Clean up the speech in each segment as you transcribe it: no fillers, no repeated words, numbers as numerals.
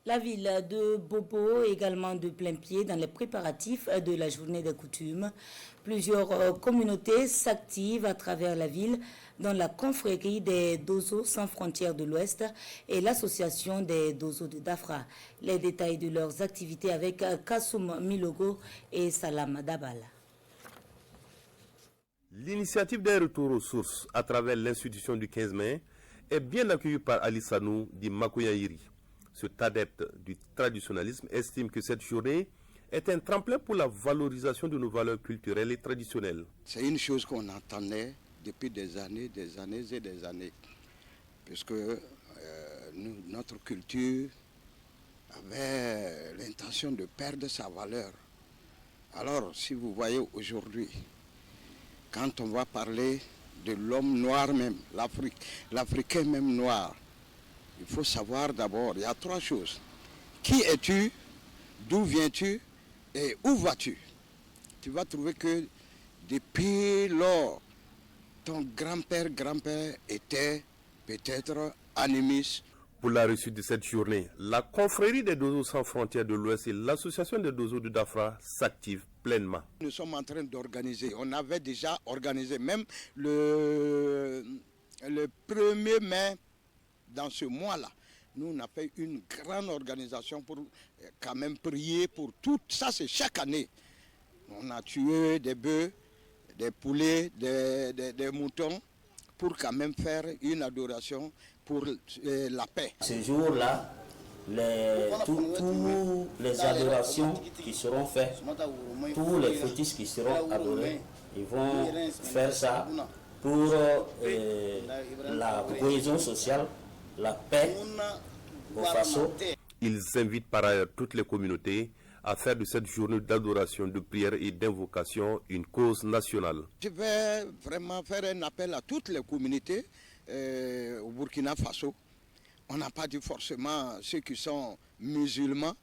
La ville de Bobo est également de plein pied dans les préparatifs de la journée des coutumes. Plusieurs communautés s'activent à travers la ville, dont la confrérie des Dozo sans frontières de l'Ouest et l'association des Dozo de Dafra. Les détails de leurs activités avec Kassoum Milogo et Salam Dabal. L'initiative d'un retour aux sources à travers l'institution du 15 mai est bien accueillie par Ali Sanou di Makoyairi. Cet adepte du traditionnalisme estime que cette journée est un tremplin pour la valorisation de nos valeurs culturelles et traditionnelles. C'est une chose qu'on entendait depuis des années et des années, puisque notre culture avait l'intention de perdre sa valeur. Alors, si vous voyez aujourd'hui, quand on va parler de l'homme noir même, l'Africain même noir, il faut savoir d'abord, il y a trois choses. Qui es-tu? D'où viens-tu? Et où vas-tu? Tu vas trouver que depuis lors, ton grand-père était peut-être animiste. Pour la réussite de cette journée, la confrérie des Dozo sans frontières de l'Ouest et l'association des Dozo de Dafra s'activent pleinement. Nous sommes en train d'organiser, on avait déjà organisé même le 1er mai. Dans ce mois-là, nous on a fait une grande organisation pour quand même prier pour tout. Ça, c'est chaque année. On a tué des bœufs, des poulets, des moutons pour quand même faire une adoration pour la paix. Ce jour-là, tous les adorations qui seront faites, tous les fétiches qui seront adorés, ils vont faire ça pour la cohésion sociale, la paix au Faso. Ils invitent par ailleurs toutes les communautés à faire de cette journée d'adoration, de prière et d'invocation une cause nationale. Je vais vraiment faire un appel à toutes les communautés au Burkina Faso. On n'a pas dit forcément ceux qui sont musulmans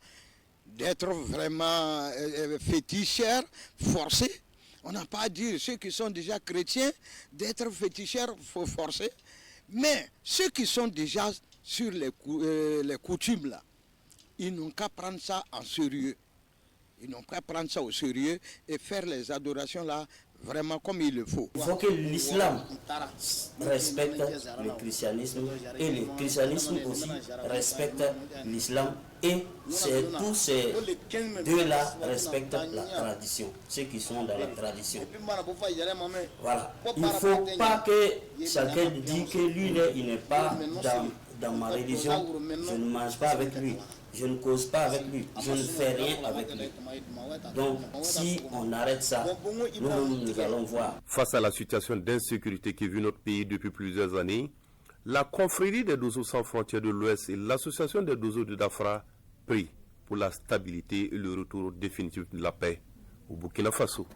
d'être vraiment féticheurs forcés. On n'a pas dit ceux qui sont déjà chrétiens d'être féticheurs forcés. Mais ceux qui sont déjà sur les coutumes là, ils n'ont qu'à prendre ça en sérieux. Ils n'ont qu'à prendre ça au sérieux et faire les adorations là vraiment comme il le faut. Il faut que l'islam respecte le christianisme et le christianisme aussi respecte l'islam et tous ces deux-là respectent la tradition, ceux qui sont dans la tradition. Voilà. Il ne faut pas que chacun dise que lui, il n'est pas dans ma religion, je ne mange pas avec lui. Je ne cause pas avec lui, je ne fais rien avec lui. Donc, si on arrête ça, nous allons voir. Face à la situation d'insécurité qui vit notre pays depuis plusieurs années, la confrérie des Dozo sans frontières de l'Ouest et l'association des Dozo de Dafra prient pour la stabilité et le retour définitif de la paix au Burkina Faso.